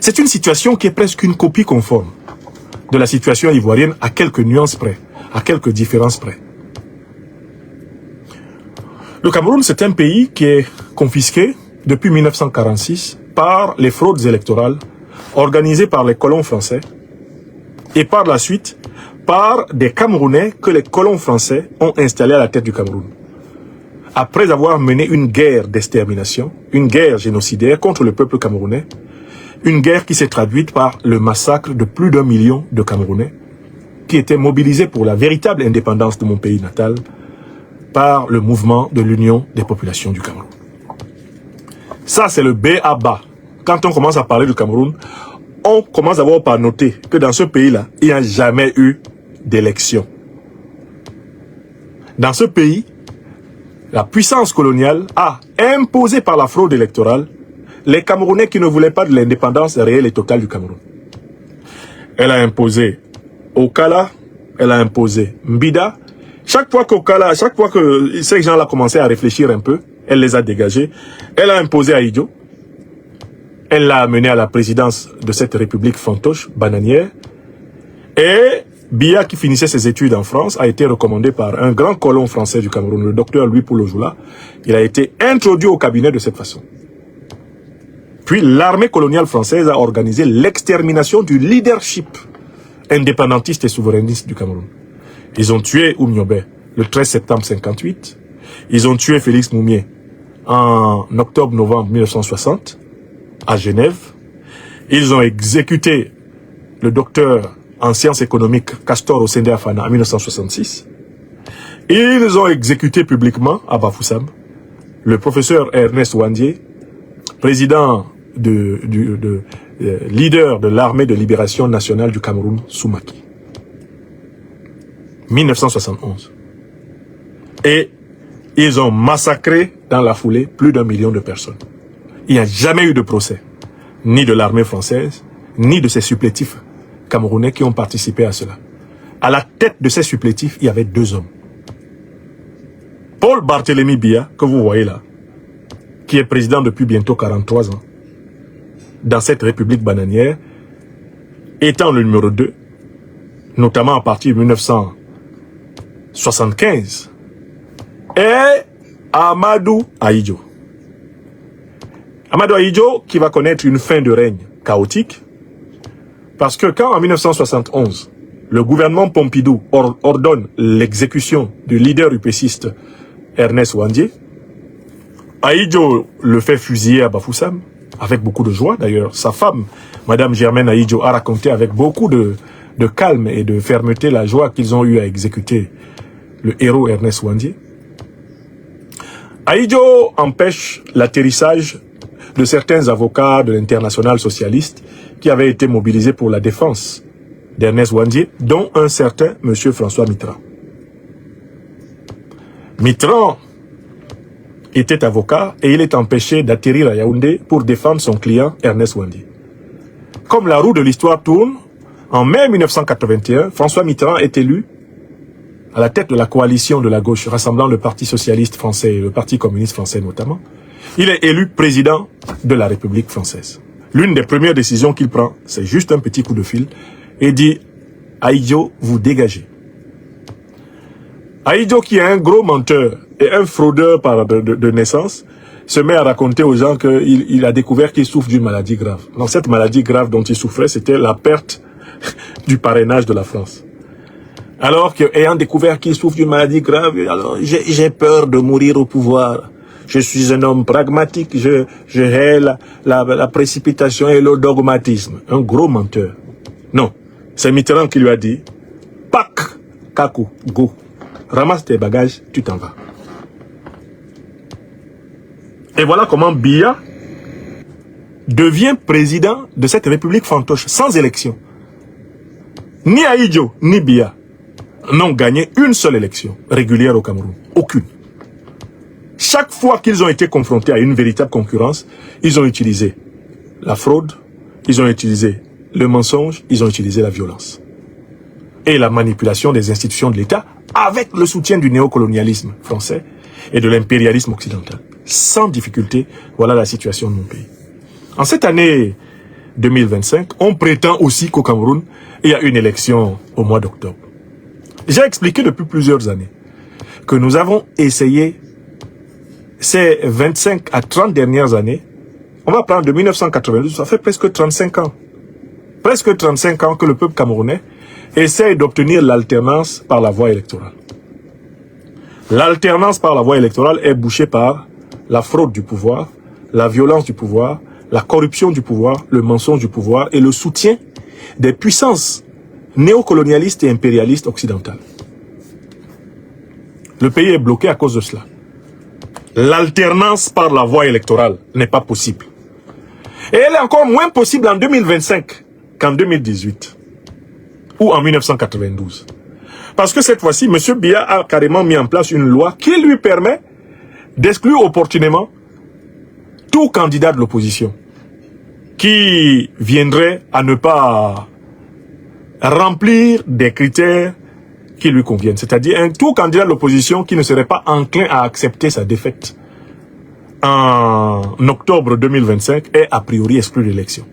C'est une situation qui est presque une copie conforme de la situation ivoirienne à quelques nuances près, à quelques différences près. Le Cameroun, c'est un pays qui est confisqué depuis 1946 par les fraudes électorales organisées par les colons français et par la suite par des Camerounais que les colons français ont installés à la tête du Cameroun. Après avoir mené une guerre d'extermination, une guerre génocidaire contre le peuple camerounais, une guerre qui s'est traduite par le massacre de plus d'1 million de Camerounais qui étaient mobilisés pour la véritable indépendance de mon pays natal par le mouvement de l'Union des populations du Cameroun. Ça, c'est le B.A.B.A. Quand on commence à parler du Cameroun, on commence d'abord par noter que dans ce pays-là, il n'y a jamais eu d'élection. Dans ce pays, la puissance coloniale a imposé par la fraude électorale les Camerounais qui ne voulaient pas de l'indépendance réelle et totale du Cameroun. Elle a imposé Okala, elle a imposé Mbida. Chaque fois que ces gens-là commençaient à réfléchir un peu, elle les a dégagés. Elle a imposé Ahidjo. Elle l'a amené à la présidence de cette république fantoche, bananière. Et Biya, qui finissait ses études en France, a été recommandé par un grand colon français du Cameroun, le docteur Louis Poulojoula. Il a été introduit au cabinet de cette façon. Puis l'armée coloniale française a organisé l'extermination du leadership indépendantiste et souverainiste du Cameroun. Ils ont tué Oumniobé le 13 septembre 58. Ils ont tué Félix Moumié en octobre-novembre 1960 à Genève. Ils ont exécuté le docteur en sciences économiques Castor Ossende Afana en 1966. Ils ont exécuté publiquement à Bafoussam le professeur Ernest Ouandié, président leader de l'armée de libération nationale du Cameroun, Soumaki. 1971. Et ils ont massacré dans la foulée plus d'1 million de personnes. Il n'y a jamais eu de procès, ni de l'armée française, ni de ses supplétifs camerounais qui ont participé à cela. À la tête de ces supplétifs, il y avait 2 hommes. Paul Barthélemy Biya, que vous voyez là, qui est président depuis bientôt 43 ans, dans cette république bananière, étant le numéro 2, notamment à partir de 1975, et Amadou Ahidjo. Amadou Ahidjo qui va connaître une fin de règne chaotique, parce que quand en 1971, le gouvernement Pompidou ordonne l'exécution du leader upéciste Ernest Ouandié, Ahidjo le fait fusiller à Bafoussam, avec beaucoup de joie d'ailleurs. Sa femme, Madame Germaine Ahidjo, a raconté avec beaucoup de calme et de fermeté la joie qu'ils ont eu à exécuter le héros Ernest Ouandié. Ahidjo empêche l'atterrissage de certains avocats de l'internationale socialiste qui avaient été mobilisés pour la défense d'Ernest Ouandié, dont un certain M. François Mitterrand. Mitterrand était avocat et il est empêché d'atterrir à Yaoundé pour défendre son client Ernest Ouandié. Comme la roue de l'histoire tourne, en mai 1981, François Mitterrand est élu à la tête de la coalition de la gauche rassemblant le Parti socialiste français et le Parti communiste français notamment. Il est élu président de la République française. L'une des premières décisions qu'il prend, c'est juste un petit coup de fil et dit « Ahidjo, vous dégagez ». Ahidjo, qui est un gros menteur et un fraudeur de naissance, se met à raconter aux gens qu'il a découvert qu'il souffre d'une maladie grave. Donc cette maladie grave dont il souffrait, c'était la perte du parrainage de la France. Alors qu'ayant découvert qu'il souffre d'une maladie grave, alors j'ai peur de mourir au pouvoir. Je suis un homme pragmatique, je hais la précipitation et le dogmatisme. Un gros menteur. Non, c'est Mitterrand qui lui a dit « Pac, Kakou, go, ramasse tes bagages, tu t'en vas ». Et voilà comment Biya devient président de cette république fantoche, sans élection. Ni Ahidjo, ni Biya n'ont gagné une seule élection régulière au Cameroun. Aucune. Chaque fois qu'ils ont été confrontés à une véritable concurrence, ils ont utilisé la fraude, ils ont utilisé le mensonge, ils ont utilisé la violence. Et la manipulation des institutions de l'État avec le soutien du néocolonialisme français et de l'impérialisme occidental. Sans difficulté, voilà la situation de mon pays. En cette année 2025, on prétend aussi qu'au Cameroun, il y a une élection au mois d'octobre. J'ai expliqué depuis plusieurs années que nous avons essayé ces 25 à 30 dernières années. On va prendre de 1992, ça fait presque 35 ans. Presque 35 ans que le peuple camerounais essaie d'obtenir l'alternance par la voie électorale. L'alternance par la voie électorale est bouchée par la fraude du pouvoir, la violence du pouvoir, la corruption du pouvoir, le mensonge du pouvoir et le soutien des puissances néocolonialistes et impérialistes occidentales. Le pays est bloqué à cause de cela. L'alternance par la voie électorale n'est pas possible. Et elle est encore moins possible en 2025 qu'en 2018 ou en 1992. Parce que cette fois-ci, M. Biya a carrément mis en place une loi qui lui permet d'exclure opportunément tout candidat de l'opposition qui viendrait à ne pas remplir des critères qui lui conviennent. C'est-à-dire un tout candidat de l'opposition qui ne serait pas enclin à accepter sa défaite en octobre 2025 est a priori exclu de l'élection.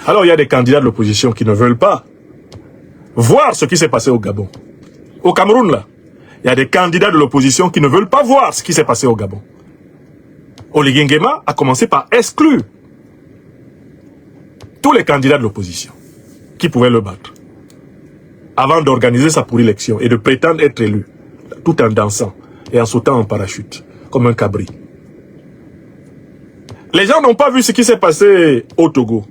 Alors il y a des candidats de l'opposition qui ne veulent pas voir ce qui s'est passé au Gabon. Au Cameroun, là, il y a des candidats de l'opposition qui ne veulent pas voir ce qui s'est passé au Gabon. Oligui Nguema a commencé par exclure tous les candidats de l'opposition qui pouvaient le battre avant d'organiser sa pour élection et de prétendre être élu, tout en dansant et en sautant en parachute, comme un cabri. Les gens n'ont pas vu ce qui s'est passé au Togo.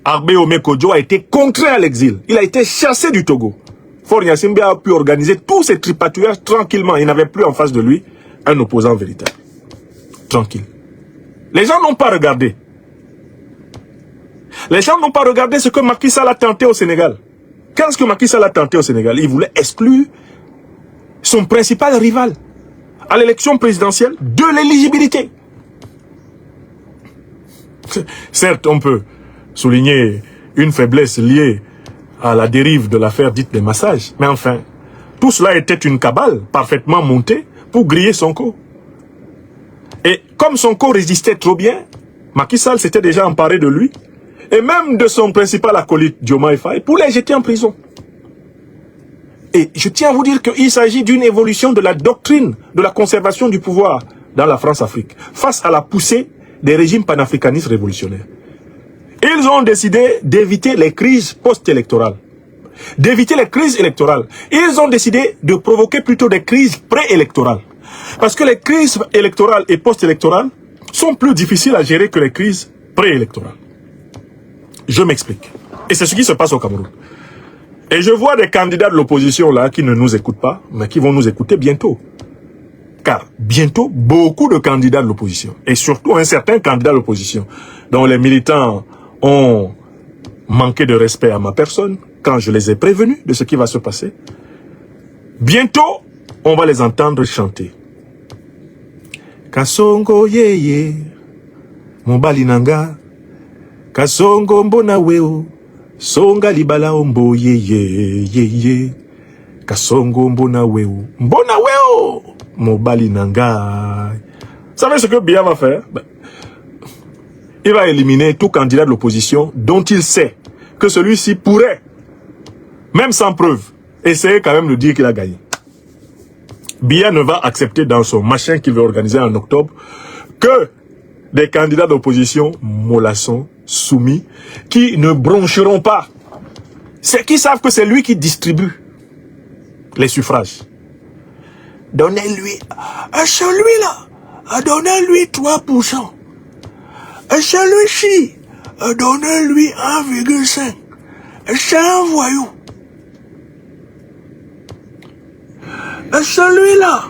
Arbé Omekodjo a été contraint à l'exil. Il a été chassé du Togo. Faure Gnassingbé a pu organiser tous ces tripatouillages tranquillement. Il n'avait plus en face de lui un opposant véritable. Tranquille. Les gens n'ont pas regardé. Les gens n'ont pas regardé ce que Macky Sall a tenté au Sénégal. Qu'est-ce que Macky Sall a tenté au Sénégal? Il voulait exclure son principal rival à l'élection présidentielle de l'éligibilité. Certes, on peut souligner une faiblesse liée à la dérive de l'affaire dite des massages. Mais enfin, tout cela était une cabale parfaitement montée pour griller Sonko. Et comme Sonko résistait trop bien, Macky Sall s'était déjà emparé de lui et même de son principal acolyte Diomaye Faye pour les jeter en prison. Et je tiens à vous dire qu'il s'agit d'une évolution de la doctrine de la conservation du pouvoir dans la France-Afrique face à la poussée des régimes panafricanistes révolutionnaires. Ils ont décidé d'éviter les crises post-électorales, d'éviter les crises électorales. Ils ont décidé de provoquer plutôt des crises préélectorales. Parce que les crises électorales et post-électorales sont plus difficiles à gérer que les crises préélectorales. Je m'explique. Et c'est ce qui se passe au Cameroun. Et je vois des candidats de l'opposition là qui ne nous écoutent pas, mais qui vont nous écouter bientôt. Car bientôt, beaucoup de candidats de l'opposition, et surtout un certain candidat de l'opposition, dont les militants ont manqué de respect à ma personne, quand je les ai prévenus de ce qui va se passer, bientôt, on va les entendre chanter. Kasongo yeye, mobali nanga, Kasongo mbona weo, songa libala ombo yeye, Kasongo mbona weo, mobali nanga. Vous savez ce que Biya va faire? Il va éliminer tout candidat de l'opposition dont il sait que celui-ci pourrait, même sans preuve, essayer quand même de dire qu'il a gagné. Biya ne va accepter dans son machin qu'il veut organiser en octobre que des candidats d'opposition mollassons, soumis, qui ne broncheront pas. C'est qui savent que c'est lui qui distribue les suffrages. Donnez-lui à celui-là, donnez-lui 3%. À celui-ci, donnez-lui 1,5. C'est un voyou. À celui-là,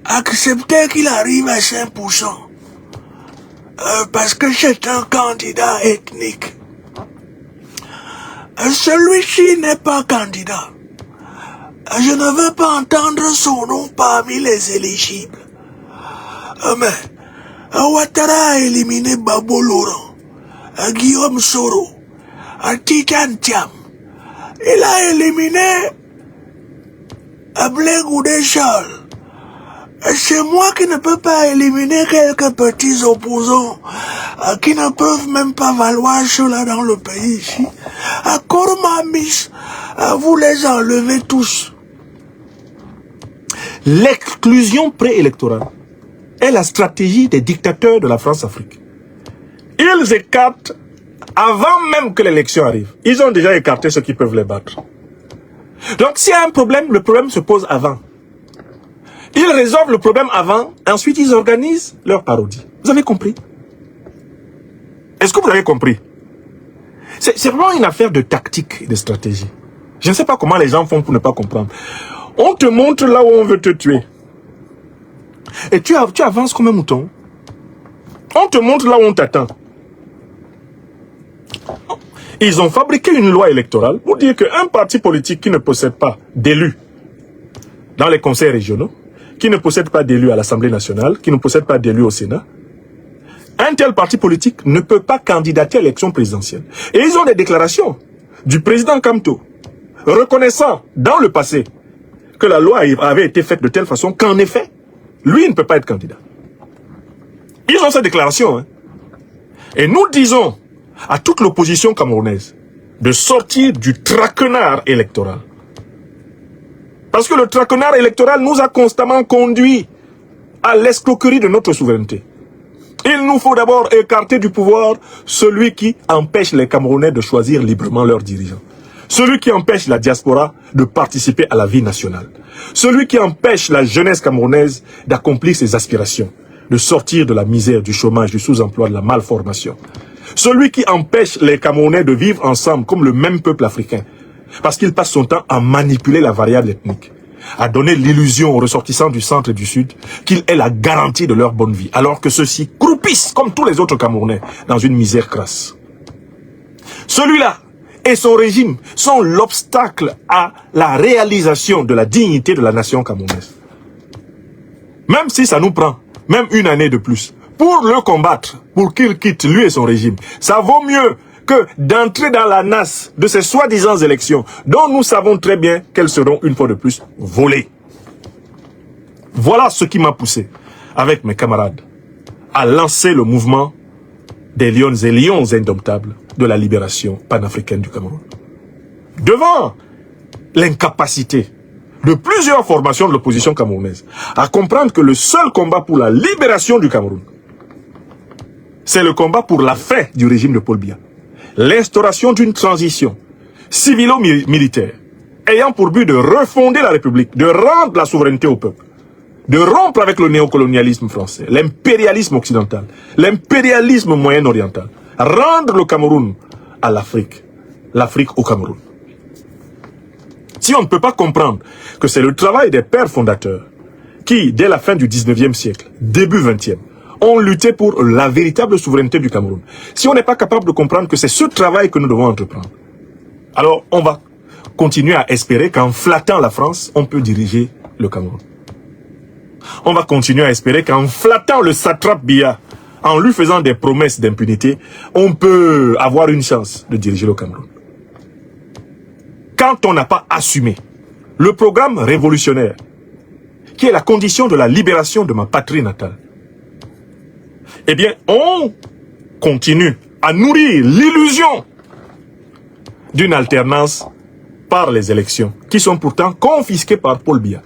acceptez qu'il arrive à 5%. Parce que c'est un candidat ethnique. Celui-ci n'est pas candidat. Je ne veux pas entendre son nom parmi les éligibles. Mais Ouattara a éliminé Babo Laurent, Guillaume Soro, Tidiane Thiam. Il a éliminé Blé Goudé Charles. C'est moi qui ne peux pas éliminer quelques petits opposants qui ne peuvent même pas valoir cela dans le pays ici. À Koromamis, vous les enlevez tous. L'exclusion préélectorale est la stratégie des dictateurs de la France-Afrique. Ils écartent avant même que l'élection arrive. Ils ont déjà écarté ceux qui peuvent les battre. Donc s'il y a un problème, le problème se pose avant. Ils résolvent le problème avant, ensuite ils organisent leur parodie. Vous avez compris? Est-ce que vous avez compris? C'est vraiment une affaire de tactique et de stratégie. Je ne sais pas comment les gens font pour ne pas comprendre. On te montre là où on veut te tuer. Et tu avances comme un mouton. On te montre là où on t'attend. Ils ont fabriqué une loi électorale pour dire qu'un parti politique qui ne possède pas d'élus dans les conseils régionaux, qui ne possède pas d'élus à l'Assemblée nationale, qui ne possède pas d'élus au Sénat, un tel parti politique ne peut pas candidater à l'élection présidentielle. Et ils ont des déclarations du président Kamto reconnaissant dans le passé que la loi avait été faite de telle façon qu'en effet, lui ne peut pas être candidat. Ils ont cette déclaration. Hein. Et nous disons à toute l'opposition camerounaise de sortir du traquenard électoral. Parce que le traquenard électoral nous a constamment conduit à l'escroquerie de notre souveraineté. Il nous faut d'abord écarter du pouvoir celui qui empêche les Camerounais de choisir librement leurs dirigeants. Celui qui empêche la diaspora de participer à la vie nationale. Celui qui empêche la jeunesse camerounaise d'accomplir ses aspirations, de sortir de la misère, du chômage, du sous-emploi, de la malformation. Celui qui empêche les Camerounais de vivre ensemble comme le même peuple africain. Parce qu'il passe son temps à manipuler la variable ethnique, à donner l'illusion aux ressortissants du centre et du sud qu'il est la garantie de leur bonne vie, alors que ceux-ci croupissent comme tous les autres Camerounais dans une misère crasse. Celui-là et son régime sont l'obstacle à la réalisation de la dignité de la nation camerounaise. Même si ça nous prend même une année de plus pour le combattre, pour qu'il quitte lui et son régime, ça vaut mieux que d'entrer dans la nasse de ces soi-disant élections dont nous savons très bien qu'elles seront une fois de plus volées. Voilà ce qui m'a poussé, avec mes camarades, à lancer le mouvement des lions et lions indomptables de la libération panafricaine du Cameroun. Devant l'incapacité de plusieurs formations de l'opposition camerounaise à comprendre que le seul combat pour la libération du Cameroun, c'est le combat pour la fin du régime de Paul Biya. L'instauration d'une transition civilo-militaire ayant pour but de refonder la République, de rendre la souveraineté au peuple, de rompre avec le néocolonialisme français, l'impérialisme occidental, l'impérialisme moyen-oriental, rendre le Cameroun à l'Afrique, l'Afrique au Cameroun. Si on ne peut pas comprendre que c'est le travail des pères fondateurs qui, dès la fin du 19e siècle, début 20e, ont lutté pour la véritable souveraineté du Cameroun. Si on n'est pas capable de comprendre que c'est ce travail que nous devons entreprendre, alors on va continuer à espérer qu'en flattant la France, on peut diriger le Cameroun. On va continuer à espérer qu'en flattant le satrape Biya, en lui faisant des promesses d'impunité, on peut avoir une chance de diriger le Cameroun. Quand on n'a pas assumé le programme révolutionnaire, qui est la condition de la libération de ma patrie natale, eh bien, on continue à nourrir l'illusion d'une alternance par les élections, qui sont pourtant confisquées par Paul Biya.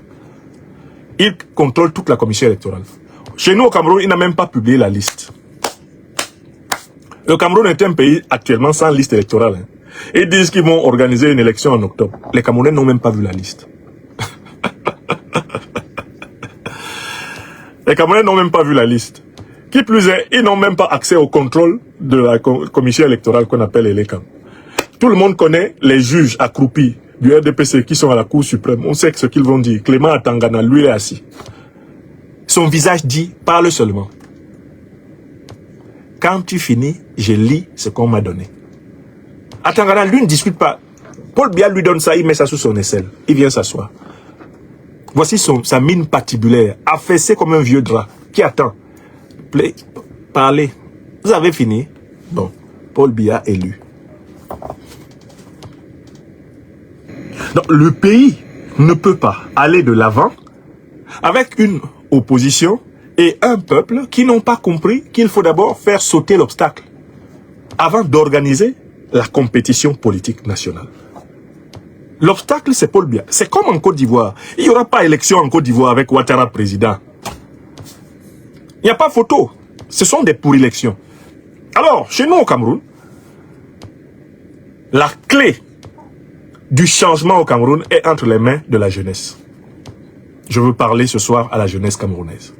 Il contrôle toute la commission électorale. Chez nous, au Cameroun, il n'a même pas publié la liste. Le Cameroun est un pays actuellement sans liste électorale. Hein. Ils disent qu'ils vont organiser une élection en octobre. Les Camerounais n'ont même pas vu la liste. Les Camerounais n'ont même pas vu la liste. Qui plus est, ils n'ont même pas accès au contrôle de la commission électorale qu'on appelle l'ELECAM. Tout le monde connaît les juges accroupis du RDPC qui sont à la Cour suprême. On sait ce qu'ils vont dire. Clément Atangana, lui, est assis. Son visage dit, parle seulement. Quand tu finis, je lis ce qu'on m'a donné. Atangana, lui, ne discute pas. Paul Biya lui donne ça, il met ça sous son aisselle. Il vient s'asseoir. Voici sa mine patibulaire, affaissée comme un vieux drap, qui attend. Parlez. Vous avez fini? Bon, Paul Biya élu. Donc, le pays ne peut pas aller de l'avant avec une opposition et un peuple qui n'ont pas compris qu'il faut d'abord faire sauter l'obstacle avant d'organiser la compétition politique nationale. L'obstacle, c'est Paul Biya. C'est comme en Côte d'Ivoire. Il n'y aura pas élection en Côte d'Ivoire avec Ouattara président. Il n'y a pas photo. Ce sont des pour-élections. Alors, chez nous au Cameroun, la clé du changement au Cameroun est entre les mains de la jeunesse. Je veux parler ce soir à la jeunesse camerounaise.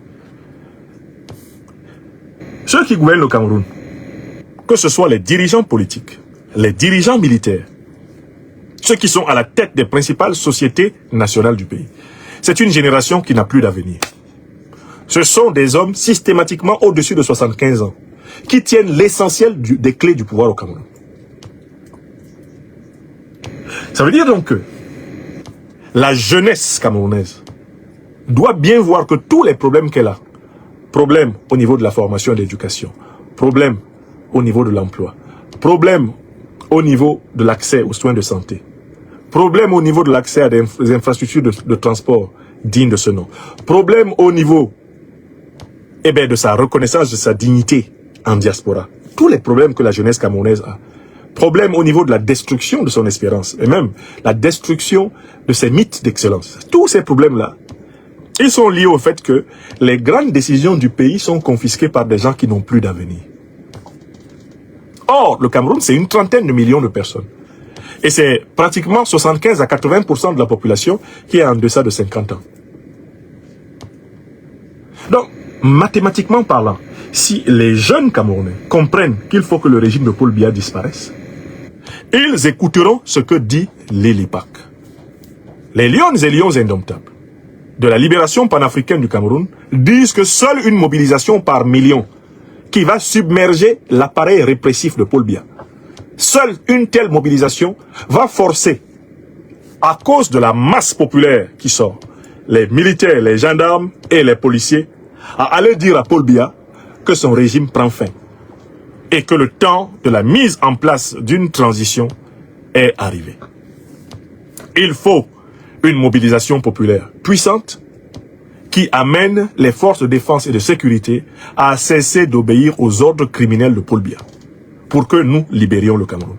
Ceux qui gouvernent le Cameroun, que ce soit les dirigeants politiques, les dirigeants militaires, ceux qui sont à la tête des principales sociétés nationales du pays, c'est une génération qui n'a plus d'avenir. Ce sont des hommes systématiquement au-dessus de 75 ans qui tiennent l'essentiel des clés du pouvoir au Cameroun. Ça veut dire donc que la jeunesse camerounaise doit bien voir que tous les problèmes qu'elle a, problèmes au niveau de la formation et de l'éducation, problèmes au niveau de l'emploi, problèmes au niveau de l'accès aux soins de santé, problèmes au niveau de l'accès à des infrastructures de transport dignes de ce nom, problèmes au niveau de sa reconnaissance de sa dignité en diaspora, tous les problèmes que la jeunesse camerounaise a, problème au niveau de la destruction de son espérance et même la destruction de ses mythes d'excellence. Tous ces problèmes-là, ils sont liés au fait que les grandes décisions du pays sont confisquées par des gens qui n'ont plus d'avenir. Or, le Cameroun, c'est une trentaine de millions de personnes. Et c'est pratiquement 75 à 80% de la population qui est en deçà de 50 ans. Donc, mathématiquement parlant, si les jeunes Camerounais comprennent qu'il faut que le régime de Paul Biya disparaisse, ils écouteront ce que dit l'Elipak. Les lions et lions indomptables de la libération panafricaine du Cameroun disent que seule une mobilisation par million qui va submerger l'appareil répressif de Paul Biya, seule une telle mobilisation va forcer, à cause de la masse populaire qui sort, les militaires, les gendarmes et les policiers, à aller dire à Paul Biya que son régime prend fin et que le temps de la mise en place d'une transition est arrivé. Il faut une mobilisation populaire puissante qui amène les forces de défense et de sécurité à cesser d'obéir aux ordres criminels de Paul Biya pour que nous libérions le Cameroun.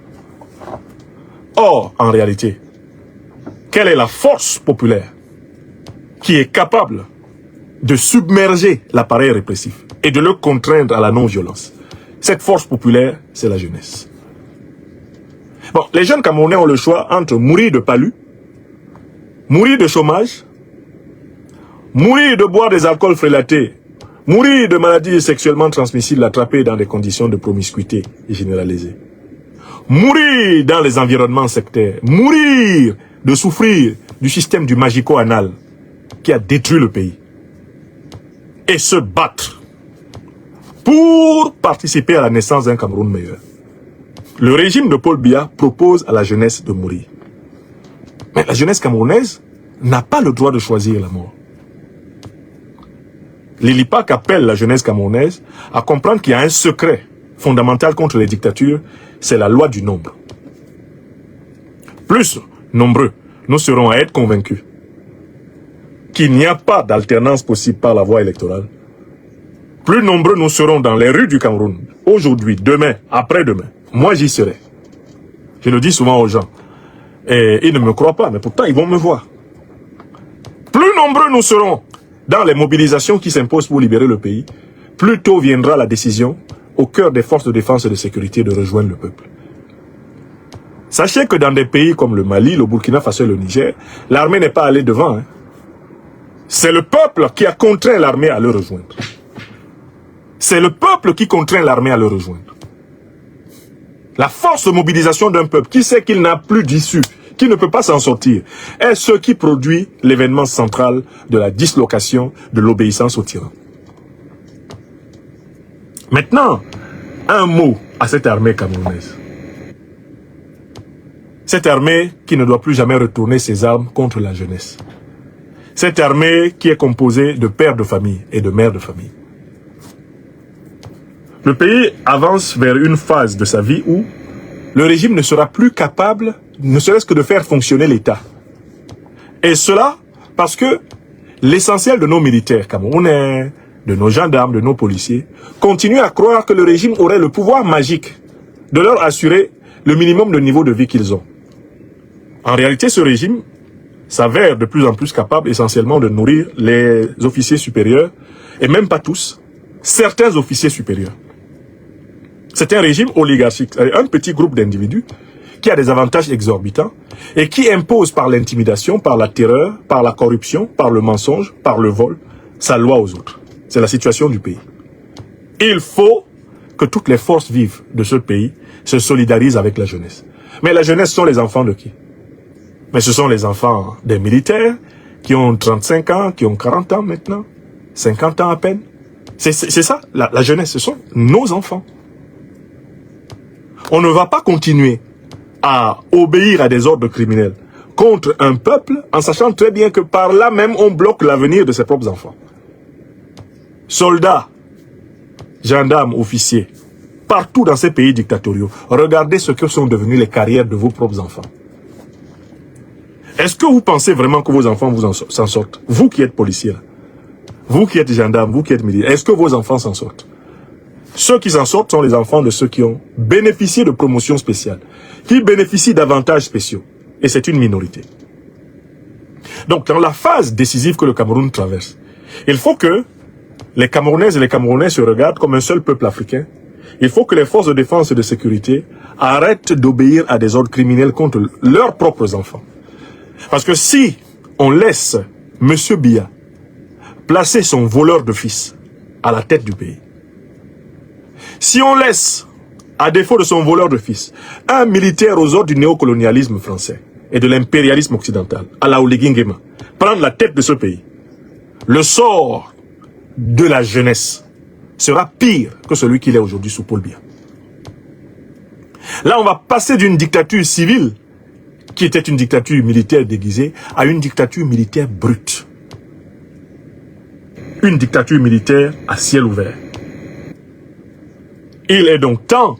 Or, en réalité, quelle est la force populaire qui est capable de submerger l'appareil répressif et de le contraindre à la non-violence? Cette force populaire, c'est la jeunesse. Bon, les jeunes Camerounais ont le choix entre mourir de palu, mourir de chômage, mourir de boire des alcools frélatés, mourir de maladies sexuellement transmissibles attrapées dans des conditions de promiscuité généralisée, mourir dans les environnements sectaires, mourir de souffrir du système du magico-anal qui a détruit le pays, et se battre pour participer à la naissance d'un Cameroun meilleur. Le régime de Paul Biya propose à la jeunesse de mourir. Mais la jeunesse camerounaise n'a pas le droit de choisir la mort. L'Elipak appelle la jeunesse camerounaise à comprendre qu'il y a un secret fondamental contre les dictatures, c'est la loi du nombre. Plus nombreux nous serons à être convaincus qu'il n'y a pas d'alternance possible par la voie électorale, plus nombreux nous serons dans les rues du Cameroun, aujourd'hui, demain, après-demain. Moi, j'y serai. Je le dis souvent aux gens. Et ils ne me croient pas, mais pourtant, ils vont me voir. Plus nombreux nous serons dans les mobilisations qui s'imposent pour libérer le pays, plus tôt viendra la décision au cœur des forces de défense et de sécurité de rejoindre le peuple. Sachez que dans des pays comme le Mali, le Burkina Faso et le Niger, l'armée n'est pas allée devant. C'est le peuple qui a contraint l'armée à le rejoindre. C'est le peuple qui contraint l'armée à le rejoindre. La force de mobilisation d'un peuple qui sait qu'il n'a plus d'issue, qui ne peut pas s'en sortir, est ce qui produit l'événement central de la dislocation de l'obéissance au tyran. Maintenant, un mot à cette armée camerounaise. Cette armée qui ne doit plus jamais retourner ses armes contre la jeunesse. Cette armée qui est composée de pères de famille et de mères de famille. Le pays avance vers une phase de sa vie où le régime ne sera plus capable, ne serait-ce que de faire fonctionner l'État. Et cela parce que l'essentiel de nos militaires camerounais, de nos gendarmes, de nos policiers, continuent à croire que le régime aurait le pouvoir magique de leur assurer le minimum de niveau de vie qu'ils ont. En réalité, ce régime s'avère de plus en plus capable essentiellement de nourrir les officiers supérieurs, et même pas tous, certains officiers supérieurs. C'est un régime oligarchique, un petit groupe d'individus qui a des avantages exorbitants et qui impose par l'intimidation, par la terreur, par la corruption, par le mensonge, par le vol, sa loi aux autres. C'est la situation du pays. Il faut que toutes les forces vives de ce pays se solidarisent avec la jeunesse. Mais la jeunesse sont les enfants de qui? Mais ce sont les enfants des militaires qui ont 35 ans, qui ont 40 ans maintenant, 50 ans à peine. C'est ça, la jeunesse, ce sont nos enfants. On ne va pas continuer à obéir à des ordres criminels contre un peuple en sachant très bien que par là même on bloque l'avenir de ses propres enfants. Soldats, gendarmes, officiers, partout dans ces pays dictatoriaux, regardez ce que sont devenues les carrières de vos propres enfants. Est-ce que vous pensez vraiment que vos enfants s'en sortent? Vous qui êtes policiers, vous qui êtes gendarmes, vous qui êtes militaires, est-ce que vos enfants s'en sortent? Ceux qui s'en sortent sont les enfants de ceux qui ont bénéficié de promotions spéciales, qui bénéficient d'avantages spéciaux. Et c'est une minorité. Donc, dans la phase décisive que le Cameroun traverse, il faut que les Camerounaises et les Camerounais se regardent comme un seul peuple africain. Il faut que les forces de défense et de sécurité arrêtent d'obéir à des ordres criminels contre leurs propres enfants. Parce que si on laisse M. Biya placer son voleur de fils à la tête du pays, si on laisse, à défaut de son voleur de fils, un militaire aux ordres du néocolonialisme français et de l'impérialisme occidental, à la Oligui Nguema, prendre la tête de ce pays, le sort de la jeunesse sera pire que celui qu'il est aujourd'hui sous Paul Biya. Là, on va passer d'une dictature civile, qui était une dictature militaire déguisée, à une dictature militaire brute. Une dictature militaire à ciel ouvert. Il est donc temps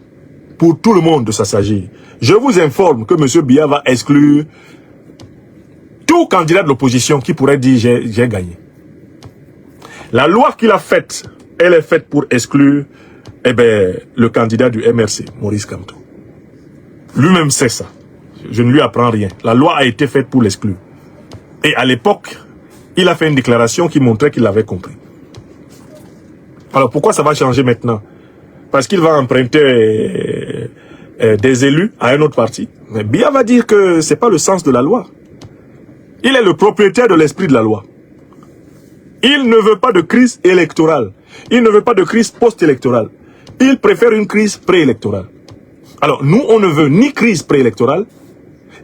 pour tout le monde de s'assagir. Je vous informe que M. Biya va exclure tout candidat de l'opposition qui pourrait dire j'ai gagné. La loi qu'il a faite, elle est faite pour exclure le candidat du MRC, Maurice Kamto. Lui-même sait ça. Je ne lui apprends rien. La loi a été faite pour l'exclure. Et à l'époque, il a fait une déclaration qui montrait qu'il l'avait compris. Alors pourquoi ça va changer maintenant? Parce qu'il va emprunter des élus à un autre parti. Mais Biya va dire que ce n'est pas le sens de la loi. Il est le propriétaire de l'esprit de la loi. Il ne veut pas de crise électorale. Il ne veut pas de crise post-électorale. Il préfère une crise préélectorale. Alors, nous, on ne veut ni crise préélectorale,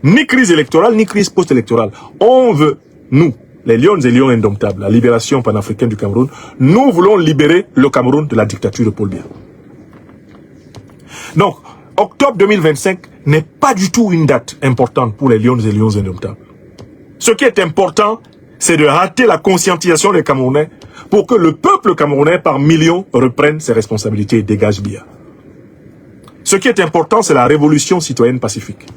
ni crise électorale, ni crise post-électorale. On veut, nous, les lions et lions indomptables, la libération panafricaine du Cameroun, nous voulons libérer le Cameroun de la dictature de Paul Biya. Donc, octobre 2025 n'est pas du tout une date importante pour les lions et lions indomptables. Ce qui est important, c'est de rater la conscientisation des Camerounais pour que le peuple camerounais par millions reprenne ses responsabilités et dégage Biya. Ce qui est important, c'est la révolution citoyenne pacifique.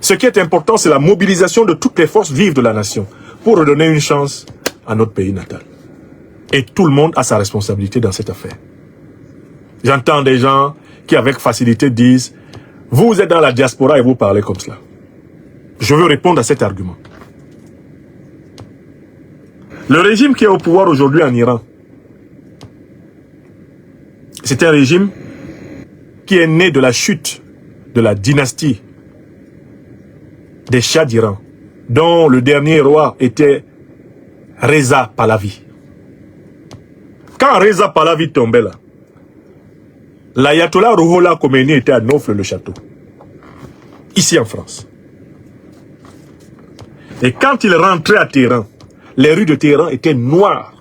Ce qui est important, c'est la mobilisation de toutes les forces vives de la nation pour redonner une chance à notre pays natal. Et tout le monde a sa responsabilité dans cette affaire. J'entends des gens qui, avec facilité, disent « Vous êtes dans la diaspora et vous parlez comme cela. » Je veux répondre à cet argument. Le régime qui est au pouvoir aujourd'hui en Iran, c'est un régime qui est né de la chute de la dynastie des Shahs d'Iran, dont le dernier roi était Reza Pahlavi. Quand Reza Pahlavi tombait là, l'ayatollah Ruhollah Khomeini était à Neauphle-le-Château, ici en France. Et quand il rentrait à Téhéran, les rues de Téhéran étaient noires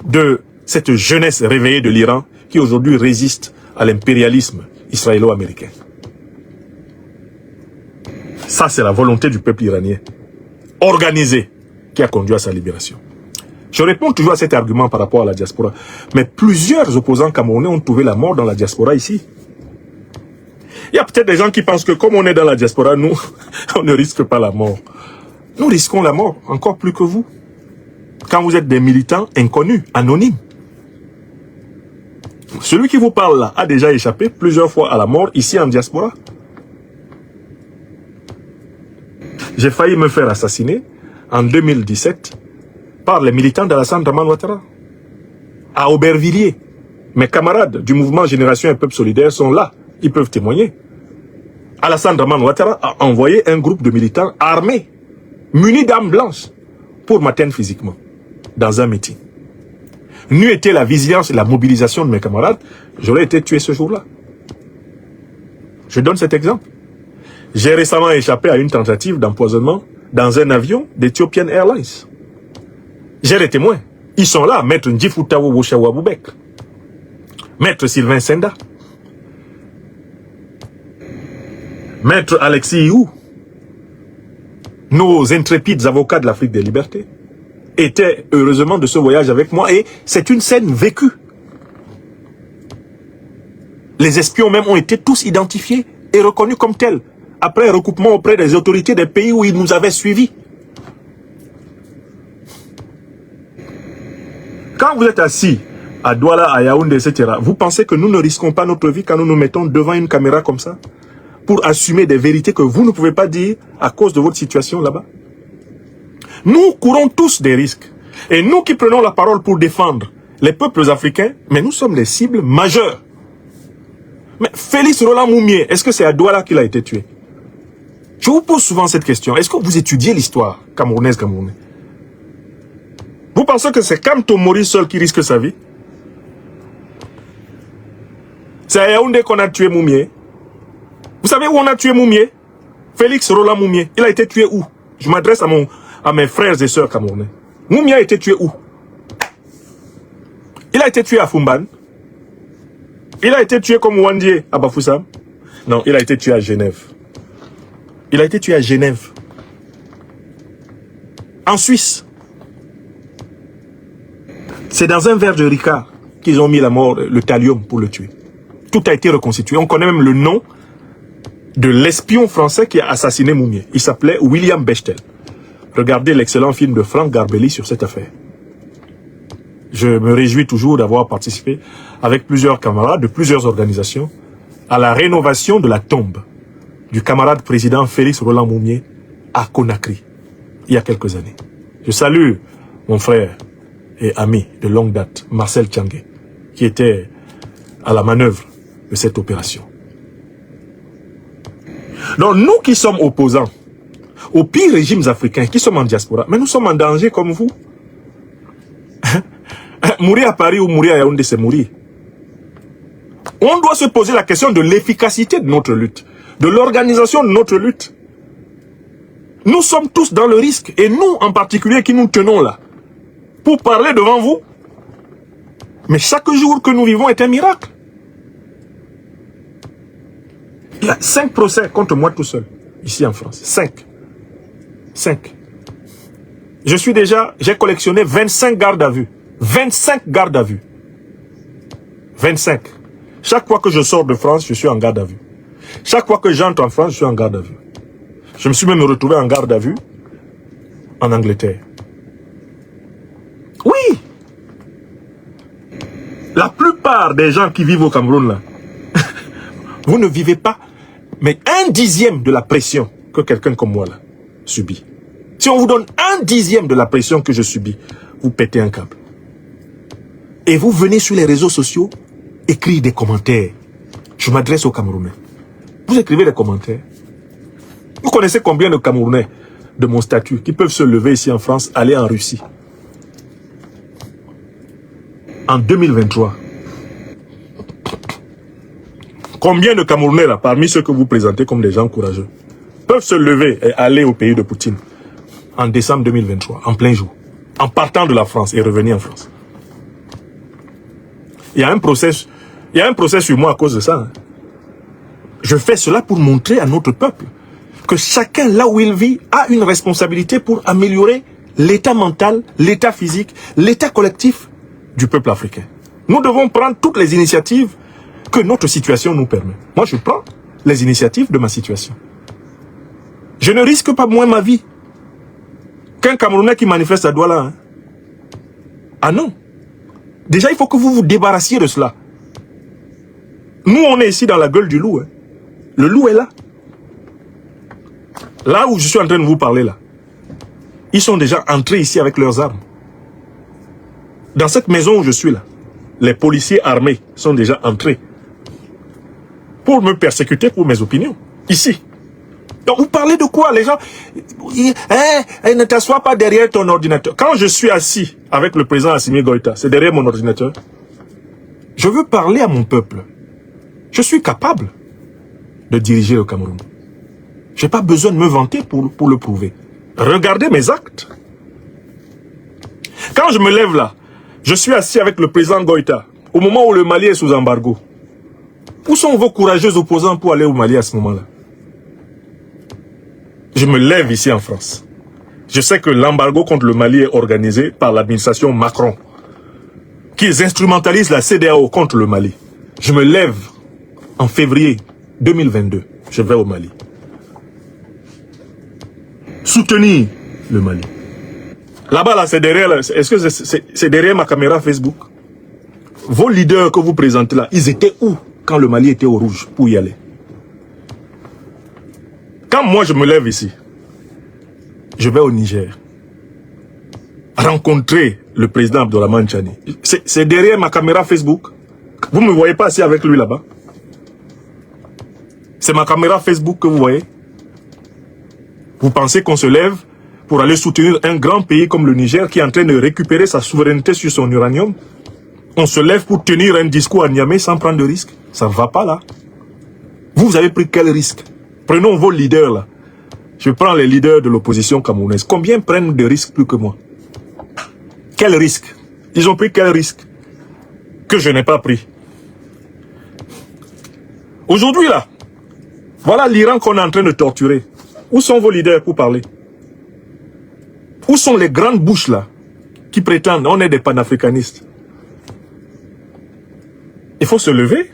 de cette jeunesse réveillée de l'Iran qui aujourd'hui résiste à l'impérialisme israélo-américain. Ça, c'est la volonté du peuple iranien, organisé, qui a conduit à sa libération. Je réponds toujours à cet argument par rapport à la diaspora. Mais plusieurs opposants camerounais ont trouvé la mort dans la diaspora ici. Il y a peut-être des gens qui pensent que comme on est dans la diaspora, nous, on ne risque pas la mort. Nous risquons la mort encore plus que vous. Quand vous êtes des militants inconnus, anonymes. Celui qui vous parle là a déjà échappé plusieurs fois à la mort ici en diaspora. J'ai failli me faire assassiner en 2017 par les militants d'Alassane Dramane Ouattara. À Aubervilliers. Mes camarades du mouvement Génération et Peuple Solidaire sont là. Ils peuvent témoigner. Alassane Dramane Ouattara a envoyé un groupe de militants armés, munis d'armes blanches, pour m'atteindre physiquement, dans un meeting. N'eût été la vigilance et la mobilisation de mes camarades, j'aurais été tué ce jour-là. Je donne cet exemple. J'ai récemment échappé à une tentative d'empoisonnement dans un avion d'Ethiopian Airlines. J'ai des témoins. Ils sont là, Maître Ndjifutawo Woshawa Boubek, Maître Sylvain Senda, Maître Alexis Iou, nos intrépides avocats de l'Afrique des libertés, étaient heureusement de ce voyage avec moi et c'est une scène vécue. Les espions même ont été tous identifiés et reconnus comme tels, après recoupement auprès des autorités des pays où ils nous avaient suivis. Quand vous êtes assis à Douala, à Yaoundé, etc., vous pensez que nous ne risquons pas notre vie quand nous nous mettons devant une caméra comme ça pour assumer des vérités que vous ne pouvez pas dire à cause de votre situation là-bas? Nous courons tous des risques. Et nous qui prenons la parole pour défendre les peuples africains, mais nous sommes les cibles majeures. Mais Félix Roland Moumié, est-ce que c'est à Douala qu'il a été tué? Je vous pose souvent cette question. Est-ce que vous étudiez l'histoire camerounaise, camerounaise? Vous pensez que c'est Kamto Mori seul qui risque sa vie? C'est à Yaoundé qu'on a tué Moumié. Vous savez où on a tué Moumié? Félix Roland Moumié. Il a été tué où? Je m'adresse à mes frères et sœurs camerounais. Moumié a été tué où? Il a été tué à Fumban. Il a été tué comme Wandié à Bafoussam. Non, il a été tué à Genève. Il a été tué à Genève. En Suisse. C'est dans un verre de Ricard qu'ils ont mis la mort, le thallium pour le tuer. Tout a été reconstitué. On connaît même le nom de l'espion français qui a assassiné Moumié. Il s'appelait William Bechtel. Regardez l'excellent film de Franck Garbelli sur cette affaire. Je me réjouis toujours d'avoir participé avec plusieurs camarades de plusieurs organisations à la rénovation de la tombe du camarade président Félix Roland Moumié à Conakry, il y a quelques années. Je salue mon frère et ami de longue date, Marcel Tchangé, qui était à la manœuvre de cette opération. Donc nous qui sommes opposants aux pires régimes africains, qui sommes en diaspora, mais nous sommes en danger comme vous. Mourir à Paris ou mourir à Yaoundé, c'est mourir. On doit se poser la question de l'efficacité de notre lutte, de l'organisation de notre lutte. Nous sommes tous dans le risque, et nous en particulier qui nous tenons là, pour parler devant vous. Mais chaque jour que nous vivons est un miracle. Il y a 5 procès contre moi tout seul, ici en France. 5. J'ai collectionné 25 gardes à vue. 25 gardes à vue. 25. Chaque fois que je sors de France, je suis en garde à vue. Chaque fois que j'entre en France, je suis en garde à vue. Je me suis même retrouvé en garde à vue en Angleterre. Oui! La plupart des gens qui vivent au Cameroun, là, vous ne vivez pas, mais 1/10 de la pression que quelqu'un comme moi, là, subit. Si on vous donne 1/10 de la pression que je subis, vous pétez un câble. Et vous venez sur les réseaux sociaux, écrire des commentaires. Je m'adresse aux Camerounais. Vous écrivez des commentaires. Vous connaissez combien de Camerounais de mon statut qui peuvent se lever ici en France, aller en Russie? En 2023. Combien de Camerounais, là, parmi ceux que vous présentez comme des gens courageux, peuvent se lever et aller au pays de Poutine en décembre 2023, en plein jour, en partant de la France et revenir en France? Il y a un procès sur moi à cause de ça. Je fais cela pour montrer à notre peuple que chacun, là où il vit, a une responsabilité pour améliorer l'état mental, l'état physique, l'état collectif du peuple africain. Nous devons prendre toutes les initiatives que notre situation nous permet. Moi, je prends les initiatives de ma situation. Je ne risque pas moins ma vie qu'un Camerounais qui manifeste à Douala. Hein. Ah non. Déjà, il faut que vous vous débarrassiez de cela. Nous, on est ici dans la gueule du loup. Hein. Le loup est là. Là où je suis en train de vous parler, là. Ils sont déjà entrés ici avec leurs armes. Dans cette maison où je suis là, les policiers armés sont déjà entrés pour me persécuter pour mes opinions. Ici. Donc vous parlez de quoi les gens? Ne t'assois pas derrière ton ordinateur. Quand je suis assis avec le président Assimi Goïta, c'est derrière mon ordinateur. Je veux parler à mon peuple. Je suis capable de diriger le Cameroun. Je n'ai pas besoin de me vanter pour le prouver. Regardez mes actes. Quand je me lève là, je suis assis avec le président Goïta, au moment où le Mali est sous embargo. Où sont vos courageux opposants pour aller au Mali à ce moment-là? Je me lève ici en France. Je sais que l'embargo contre le Mali est organisé par l'administration Macron, qu'ils instrumentalisent la CEDEAO contre le Mali. Je me lève en février 2022. Je vais au Mali. Soutenir le Mali. Là-bas, là, c'est derrière. Est-ce que c'est derrière ma caméra Facebook? Vos leaders que vous présentez là, ils étaient où quand le Mali était au rouge pour y aller? Quand moi je me lève ici, je vais au Niger rencontrer le président Abdourahmane Tchani. C'est derrière ma caméra Facebook. Vous ne me voyez pas assis avec lui là-bas. C'est ma caméra Facebook que vous voyez. Vous pensez qu'on se lève pour aller soutenir un grand pays comme le Niger qui est en train de récupérer sa souveraineté sur son uranium? On se lève pour tenir un discours à Niamey sans prendre de risque? Ça ne va pas là. Vous avez pris quel risque? Prenons vos leaders là. Je prends les leaders de l'opposition camerounaise. Combien prennent de risques plus que moi? Quel risque? Ils ont pris quel risque que je n'ai pas pris? Aujourd'hui là, voilà l'Iran qu'on est en train de torturer. Où sont vos leaders pour parler? Où sont les grandes bouches là qui prétendent on est des panafricanistes? Il faut se lever.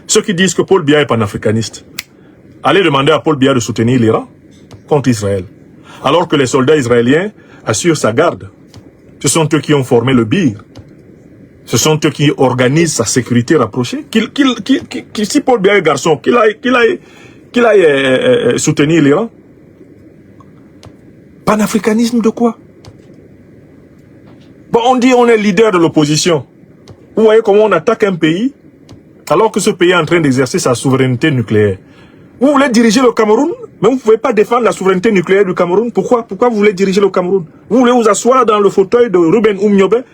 Ceux qui disent que Paul Biya est panafricaniste, allez demander à Paul Biya de soutenir l'Iran contre Israël. Alors que les soldats israéliens assurent sa garde. Ce sont eux qui ont formé le BIR. Ce sont eux qui organisent sa sécurité rapprochée. Si Paul Biya est garçon, qu'il aille soutenir l'Iran. Panafricanisme de quoi? Bon, on dit on est leader de l'opposition. Vous voyez comment on attaque un pays alors que ce pays est en train d'exercer sa souveraineté nucléaire. Vous voulez diriger le Cameroun, mais vous ne pouvez pas défendre la souveraineté nucléaire du Cameroun. Pourquoi vous voulez diriger le Cameroun? Vous voulez vous asseoir dans le fauteuil de Ruben Oumniobe,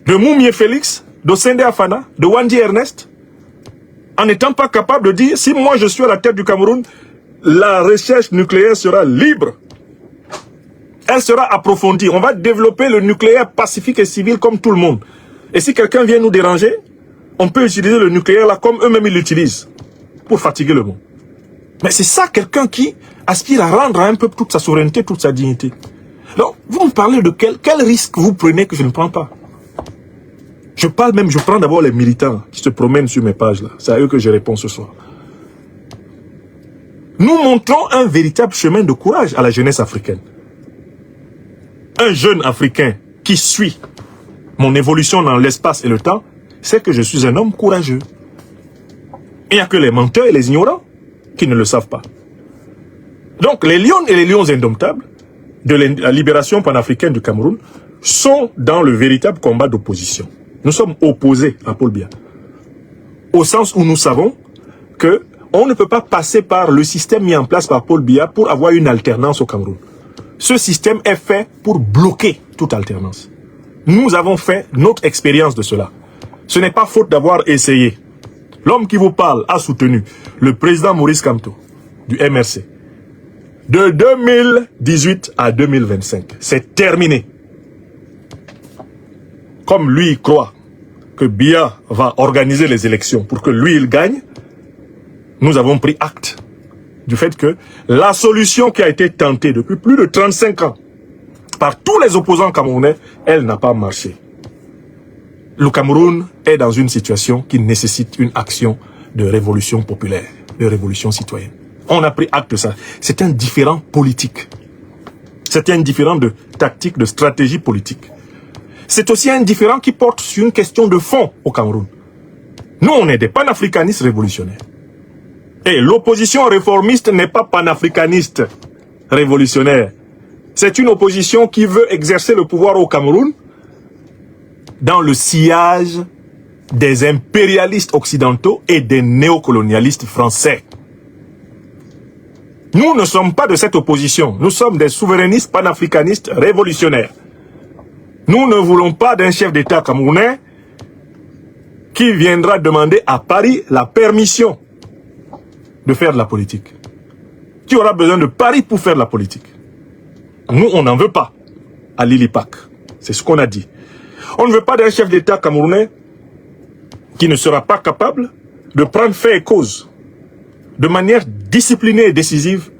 de Moumié Félix, de Sende Afana, de Wandi Ernest, en n'étant pas capable de dire, si moi je suis à la tête du Cameroun, la recherche nucléaire sera libre. Elle sera approfondie. On va développer le nucléaire pacifique et civil comme tout le monde. Et si quelqu'un vient nous déranger, on peut utiliser le nucléaire là comme eux-mêmes ils l'utilisent pour fatiguer le monde. Mais c'est ça quelqu'un qui aspire à rendre à un peuple toute sa souveraineté, toute sa dignité. Donc, vous me parlez de quel risque vous prenez que je ne prends pas? Je prends d'abord les militants qui se promènent sur mes pages là. C'est à eux que je réponds ce soir. Nous montrons un véritable chemin de courage à la jeunesse africaine. Un jeune Africain qui suit mon évolution dans l'espace et le temps, c'est que je suis un homme courageux. Il n'y a que les menteurs et les ignorants qui ne le savent pas. Donc les lions et les lions indomptables de la libération panafricaine du Cameroun sont dans le véritable combat d'opposition. Nous sommes opposés à Paul Biya. Au sens où nous savons que on ne peut pas passer par le système mis en place par Paul Biya pour avoir une alternance au Cameroun. Ce système est fait pour bloquer toute alternance. Nous avons fait notre expérience de cela. Ce n'est pas faute d'avoir essayé. L'homme qui vous parle a soutenu le président Maurice Kamto du MRC de 2018 à 2025. C'est terminé. Comme lui croit que Biya va organiser les élections pour que lui il gagne, nous avons pris acte du fait que la solution qui a été tentée depuis plus de 35 ans par tous les opposants camerounais, elle n'a pas marché. Le Cameroun est dans une situation qui nécessite une action de révolution populaire, de révolution citoyenne. On a pris acte de ça. C'est un différend politique. C'est un différend de tactique, de stratégie politique. C'est aussi un différend qui porte sur une question de fond au Cameroun. Nous, on est des panafricanistes révolutionnaires. Et l'opposition réformiste n'est pas panafricaniste révolutionnaire. C'est une opposition qui veut exercer le pouvoir au Cameroun dans le sillage des impérialistes occidentaux et des néocolonialistes français. Nous ne sommes pas de cette opposition. Nous sommes des souverainistes panafricanistes révolutionnaires. Nous ne voulons pas d'un chef d'État camerounais qui viendra demander à Paris la permission de faire de la politique. Qui aura besoin de Paris pour faire de la politique. Nous, on n'en veut pas à l'ILIPAC. C'est ce qu'on a dit. On ne veut pas d'un chef d'État camerounais qui ne sera pas capable de prendre fait et cause de manière disciplinée et décisive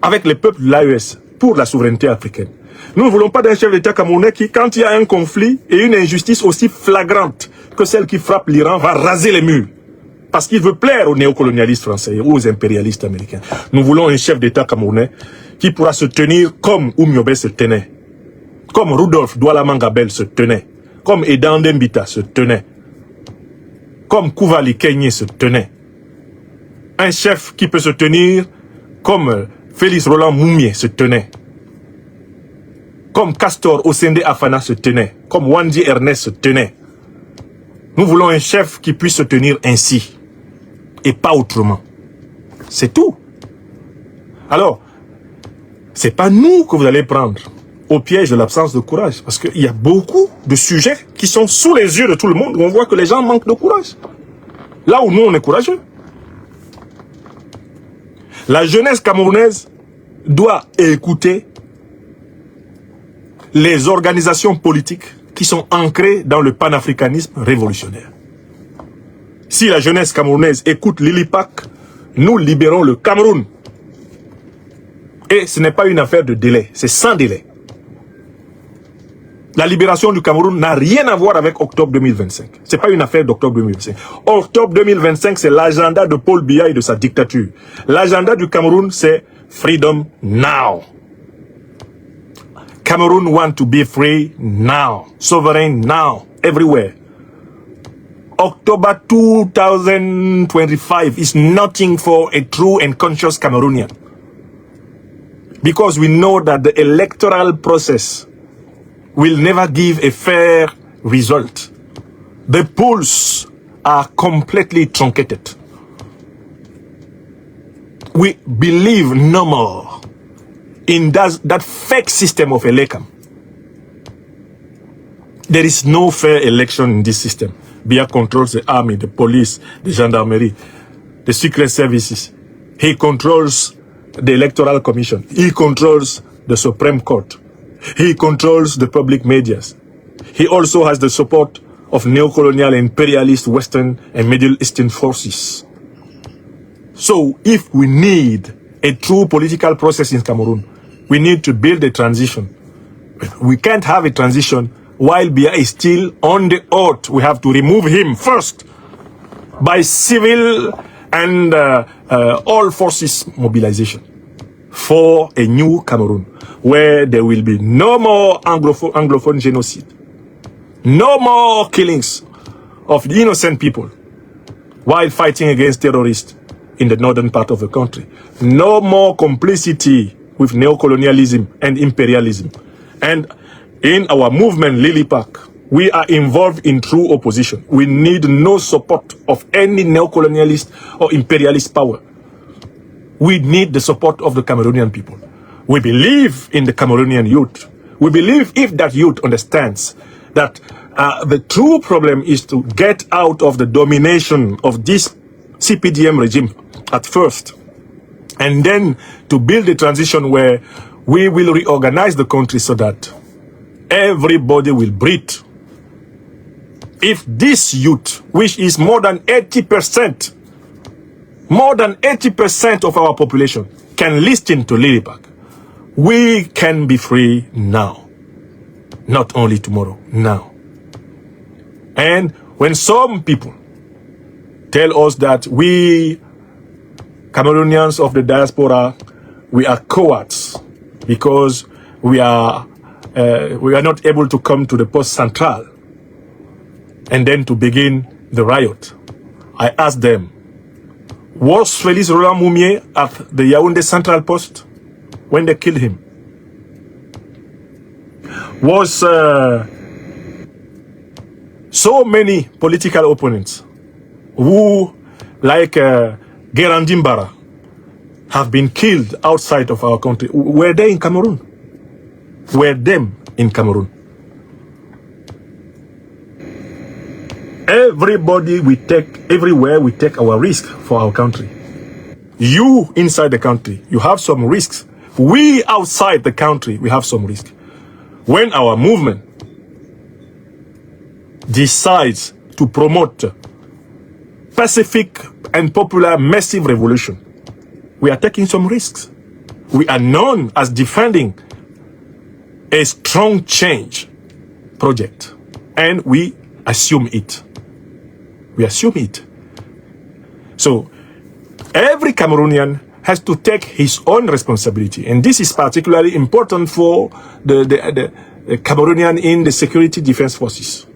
avec les peuples de l'AES pour la souveraineté africaine. Nous ne voulons pas d'un chef d'État camerounais qui, quand il y a un conflit et une injustice aussi flagrante que celle qui frappe l'Iran, va raser les murs. Parce qu'il veut plaire aux néocolonialistes français et aux impérialistes américains. Nous voulons un chef d'État camerounais qui pourra se tenir comme Oumyobé se tenait, comme Rudolf Douala Mangabel se tenait, comme Edan Dembita se tenait, comme Kouvali Kenyé se tenait. Un chef qui peut se tenir comme Félix Roland Moumié se tenait, comme Castor Osende Afana se tenait, comme Wandi Ernest se tenait. Nous voulons un chef qui puisse se tenir ainsi et pas autrement. C'est tout. Alors, c'est pas nous que vous allez prendre au piège de l'absence de courage, parce qu'il y a beaucoup de sujets qui sont sous les yeux de tout le monde où on voit que les gens manquent de courage. Là où nous, on est courageux. La jeunesse camerounaise doit écouter les organisations politiques qui sont ancrées dans le panafricanisme révolutionnaire. Si la jeunesse camerounaise écoute l'ILIPAC, nous libérons le Cameroun. Et ce n'est pas une affaire de délai, c'est sans délai. La libération du Cameroun n'a rien à voir avec octobre 2025. Ce n'est pas une affaire d'octobre 2025. Octobre 2025, c'est l'agenda de Paul Biya et de sa dictature. L'agenda du Cameroun, c'est Freedom Now. Cameroon want to be free now. Sovereign now. Everywhere. October 2025 is nothing for a true and conscious Cameroonian. Because we know that the electoral process will never give a fair result. The polls are completely truncated. We believe no more in that fake system of Elekam. There is no fair election in this system. Biya controls the army, the police, the gendarmerie, the secret services. He controls the electoral commission. He controls the Supreme Court. He controls the public medias. He also has the support of neocolonial imperialist Western and Middle Eastern forces. So if we need a true political process in Cameroon, we need to build a transition. We can't have a transition while Biya is still on the oath. We have to remove him first by civil and all forces mobilization for a new Cameroon where there will be no more Anglophone genocide, no more killings of the innocent people while fighting against terrorists in the northern part of the country, no more complicity with neocolonialism and imperialism. And in our movement, LILIPAC, we are involved in true opposition. We need no support of any neocolonialist or imperialist power. We need the support of the Cameroonian people. We believe in the Cameroonian youth. We believe if that youth understands that the true problem is to get out of the domination of this CPDM regime at first, and then to build a transition where we will reorganize the country so that everybody will breathe. If this youth, which is more than 80% of our population, can listen to LILIPAC, we can be free now. Not only tomorrow, now. And when some people tell us that we, Cameroonians of the diaspora, we are cowards, because we are not able to come to the post central and then to begin the riot. I asked them, was Félix Roland Moumié at the Yaoundé Central Post when they killed him? Was so many political opponents who, like Guérandim Bara, have been killed outside of our country, were they in Cameroon? Were them in Cameroon? Everybody we take, everywhere we take our risk for our country. You inside the country, you have some risks. We outside the country, we have some risk. When our movement decides to promote pacific and popular massive revolution, we are taking some risks. We are known as defending a strong change project, and we assume it. We assume it. So every Cameroonian has to take his own responsibility, and this is particularly important for the Cameroonian in the security defense forces.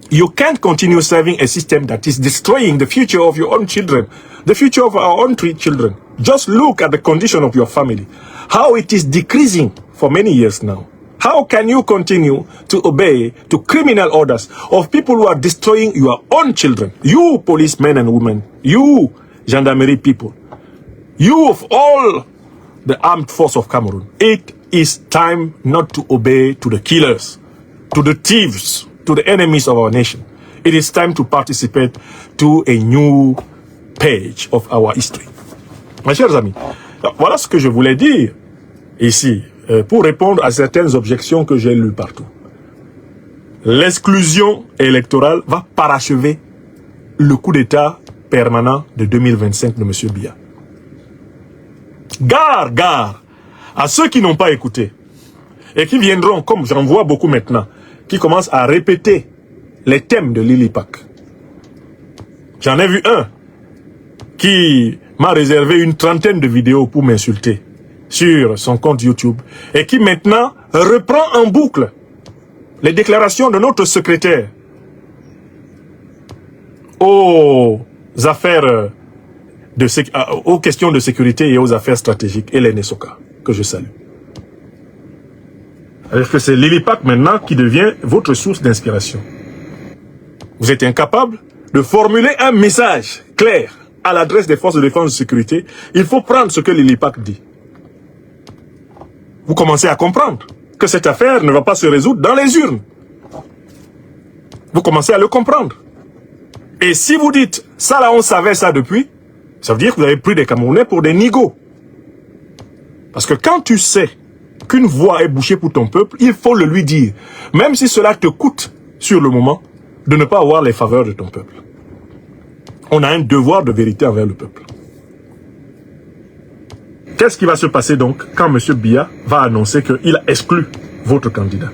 You can't continue serving a system that is destroying the future of your own children, the future of our own three children. Just look at the condition of your family, how it is decreasing for many years now. How can you continue to obey to criminal orders of people who are destroying your own children? You policemen and women, you gendarmerie people, you of all the armed force of Cameroon, it is time not to obey to the killers, to the thieves, to the enemies of our nation. It is time to participate to a new page of our history. Mes chers amis, voilà ce que je voulais dire ici, pour répondre à certaines objections que j'ai lues partout. L'exclusion électorale va parachever le coup d'État permanent de 2025 de M. Biya. Gare à ceux qui n'ont pas écouté et qui viendront, comme j'en vois beaucoup maintenant, qui commencent à répéter les thèmes de Lilipac. J'en ai vu un qui m'a réservé une trentaine de vidéos pour m'insulter sur son compte YouTube et qui maintenant reprend en boucle les déclarations de notre secrétaire aux affaires aux questions de sécurité et aux affaires stratégiques, Hélène Soka, que je salue. Alors que c'est Lilipac maintenant qui devient votre source d'inspiration. Vous êtes incapable de formuler un message clair à l'adresse des forces de défense et de sécurité. Il faut prendre ce que Lilipac dit. Vous commencez à comprendre que cette affaire ne va pas se résoudre dans les urnes. Vous commencez à le comprendre. Et si vous dites, ça là on savait ça depuis, ça veut dire que vous avez pris des Camerounais pour des nigauds. Parce que quand tu sais qu'une voie est bouchée pour ton peuple, il faut le lui dire. Même si cela te coûte, sur le moment, de ne pas avoir les faveurs de ton peuple. On a un devoir de vérité envers le peuple. Qu'est-ce qui va se passer donc quand M. Biya va annoncer qu'il a exclu votre candidat?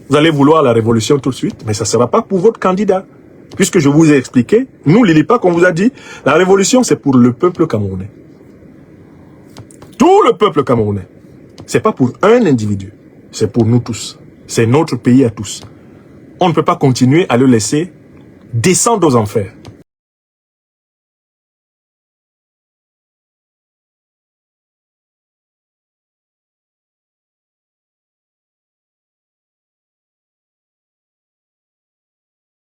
Vous allez vouloir la révolution tout de suite, mais ça ne sera pas pour votre candidat. Puisque je vous ai expliqué, nous, Lilipac, on vous a dit, la révolution, c'est pour le peuple camerounais. Tout le peuple camerounais. C'est pas pour un individu, c'est pour nous tous. C'est notre pays à tous. On ne peut pas continuer à le laisser descendre aux enfers.